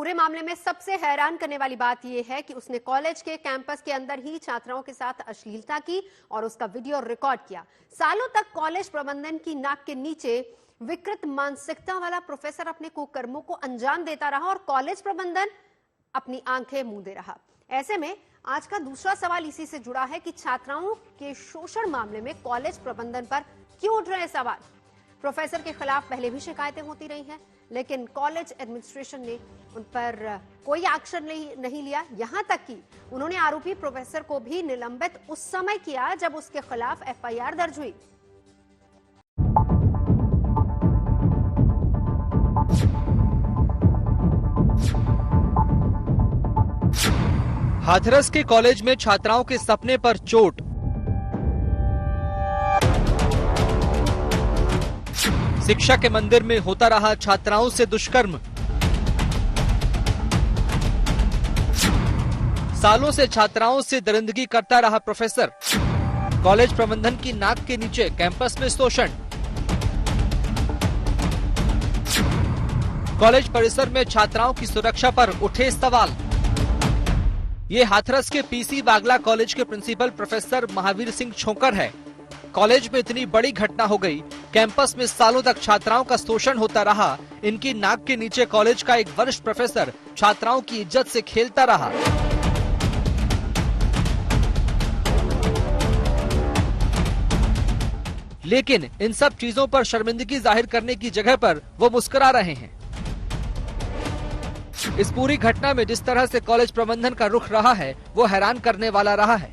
पूरे मामले में सबसे हैरान करने वाली बात यह है कि उसने कॉलेज के कैंपस के अंदर ही छात्राओं के साथ अश्लीलता की और उसका वीडियो रिकॉर्ड किया। सालों तक कॉलेज प्रबंधन की नाक के नीचे विकृत मानसिकता वाला प्रोफेसर अपने कुकर्मों को अंजाम देता रहा और कॉलेज प्रबंधन अपनी आंखें मूंदे रहा। ऐसे में आज का दूसरा सवाल इसी से जुड़ा है कि छात्राओं के शोषण मामले में कॉलेज प्रबंधन पर क्यों उठ रहे सवाल। प्रोफेसर के खिलाफ पहले भी शिकायतें होती रही हैं, लेकिन कॉलेज एडमिनिस्ट्रेशन ने उन पर कोई एक्शन नहीं लिया। यहां तक कि उन्होंने आरोपी प्रोफेसर को भी निलंबित उस समय किया जब उसके खिलाफ एफआईआर दर्ज हुई। हाथरस के कॉलेज में छात्राओं के सपने पर चोट। शिक्षा के मंदिर में होता रहा छात्राओं से दुष्कर्म। सालों से छात्राओं से दरिंदगी करता रहा प्रोफेसर। कॉलेज प्रबंधन की नाक के नीचे कैंपस में शोषण। कॉलेज परिसर में छात्राओं की सुरक्षा पर उठे सवाल। ये हाथरस के पीसी बागला कॉलेज के प्रिंसिपल प्रोफेसर महावीर सिंह छोकर है। कॉलेज में इतनी बड़ी घटना हो गई, कैंपस में सालों तक छात्राओं का शोषण होता रहा। इनकी नाक के नीचे कॉलेज का एक वरिष्ठ प्रोफेसर छात्राओं की इज्जत से खेलता रहा। लेकिन इन सब चीजों पर शर्मिंदगी जाहिर करने की जगह पर वो मुस्कुरा रहे हैं। इस पूरी घटना में जिस तरह से कॉलेज प्रबंधन का रुख रहा है वो हैरान करने वाला रहा है।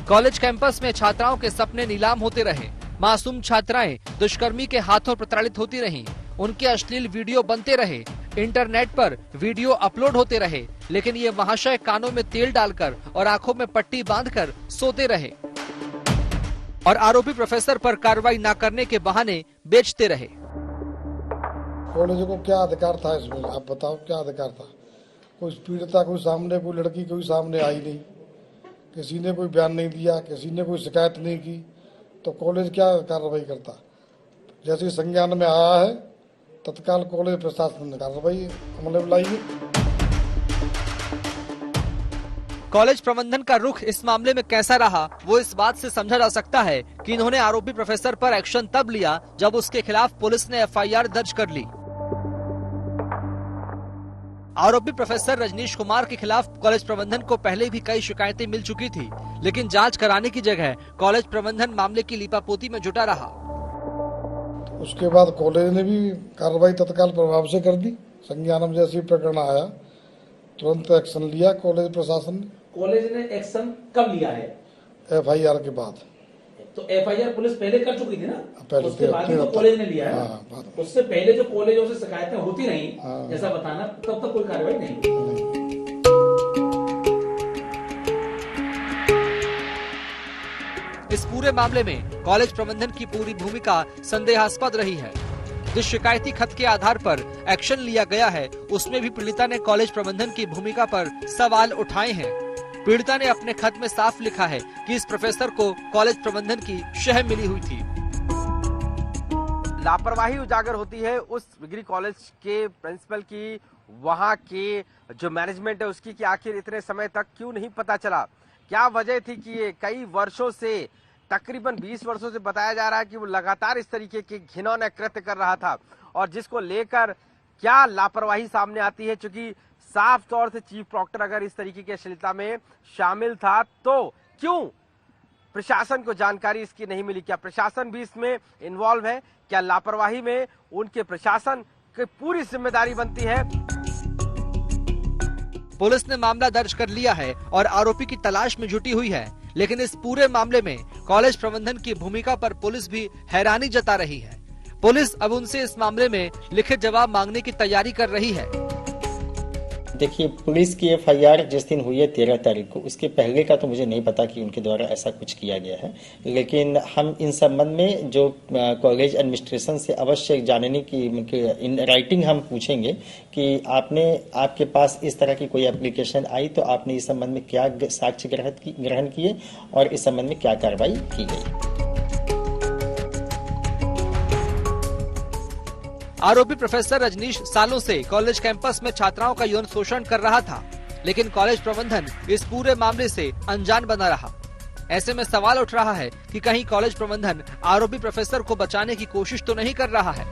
कॉलेज कैंपस में छात्राओं के सपने नीलाम होते रहे। मासूम छात्राएं दुष्कर्मी के हाथों प्रताड़ित होती रहीं। उनके अश्लील वीडियो बनते रहे। इंटरनेट पर वीडियो अपलोड होते रहे, लेकिन ये महाशय कानों में तेल डालकर और आंखों में पट्टी बांधकर सोते रहे और आरोपी प्रोफेसर पर कार्रवाई न करने के बहाने बेचते रहे। कॉलेज को क्या अधिकार था इसमें, आप बताओ क्या अधिकार था? कोई पीड़िता कोई सामने, कोई लड़की कोई सामने आई नहीं, किसी ने कोई बयान नहीं दिया, किसी ने कोई शिकायत नहीं की, तो कॉलेज क्या कार्रवाई करता? जैसे संज्ञान में आया है तत्काल कॉलेज प्रशासन ने कार्रवाई अमल में लाई है। कॉलेज प्रबंधन का रुख इस मामले में कैसा रहा वो इस बात से समझा जा सकता है कि इन्होंने आरोपी प्रोफेसर पर एक्शन तब लिया जब उसके खिलाफ पुलिस ने एफआईआर दर्ज कर ली। आरोपी प्रोफेसर रजनीश कुमार के खिलाफ कॉलेज प्रबंधन को पहले भी कई शिकायतें मिल चुकी थी, लेकिन जांच कराने की जगह कॉलेज प्रबंधन मामले की लीपापोती में जुटा रहा। उसके बाद कॉलेज ने भी कार्रवाई तत्काल प्रभाव से कर दी। संज्ञान में जैसे प्रकरण आया तुरंत एक्शन लिया कॉलेज प्रशासन ने। कॉलेज ने एक्शन कब लिया है? एफआईआर के बाद। तो एफआईआर पुलिस पहले कर चुकी थी ना, पहले उसके बाद ही तो कॉलेज ने लिया है। हाँ, उससे पहले जो कॉलेजों से शिकायतें होती रही, जैसा बताना, तब तक कोई कार्रवाई नहीं। इस पूरे मामले में कॉलेज प्रबंधन की पूरी भूमिका संदेहास्पद रही है। जिस शिकायती खत के आधार पर एक्शन लिया गया है उसमें भी पीड़िता ने कॉलेज प्रबंधन की भूमिका पर सवाल उठाए हैं। पीड़िता ने अपने खत में साफ लिखा है कि इस प्रोफेसर को कॉलेज प्रबंधन की शह मिली हुई थी। लापरवाही उजागर होती है उस डिग्री कॉलेज के प्रिंसिपल की, वहां के जो मैनेजमेंट है उसकी, कि आखिर इतने समय तक क्यों नहीं पता चला। क्या वजह थी कि ये कई वर्षों से, तकरीबन 20 वर्षों से बताया जा रहा है कि वो लगातार इस तरीके के घिनौने कृत्य कर रहा था, और जिसको लेकर क्या लापरवाही सामने आती है। चूंकि साफ तौर से चीफ प्रॉक्टर अगर इस तरीके की अश्लीलता में शामिल था तो क्यों प्रशासन को जानकारी इसकी नहीं मिली? क्या प्रशासन भी इसमें इन्वॉल्व है? क्या लापरवाही में उनके प्रशासन की पूरी जिम्मेदारी बनती है? पुलिस ने मामला दर्ज कर लिया है और आरोपी की तलाश में जुटी हुई है, लेकिन इस पूरे मामले में कॉलेज प्रबंधन की भूमिका पर पुलिस भी हैरानी जता रही है। पुलिस अब उनसे इस मामले में लिखित जवाब मांगने की तैयारी कर रही है। देखिए, पुलिस की एफआईआर जिस दिन हुई है 13 तारीख को, उसके पहले का तो मुझे नहीं पता कि उनके द्वारा ऐसा कुछ किया गया है, लेकिन हम इन संबंध में जो कॉलेज एडमिनिस्ट्रेशन से अवश्य जानने की इन राइटिंग हम पूछेंगे कि आपके पास इस तरह की कोई एप्लीकेशन आई तो आपने इस संबंध में क्या साक्ष्य ग्रहण किए और इस संबंध में क्या कार्रवाई की गई। आरोपी प्रोफेसर रजनीश सालों से कॉलेज कैंपस में छात्राओं का यौन शोषण कर रहा था, लेकिन कॉलेज प्रबंधन इस पूरे मामले से अनजान बना रहा। ऐसे में सवाल उठ रहा है कि कहीं कॉलेज प्रबंधन आरोपी प्रोफेसर को बचाने की कोशिश तो नहीं कर रहा है।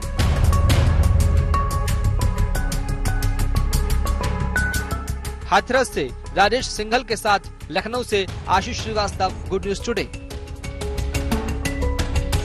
हाथरस से राजेश सिंघल के साथ लखनऊ से आशीष श्रीवास्तव, गुड न्यूज टुडे।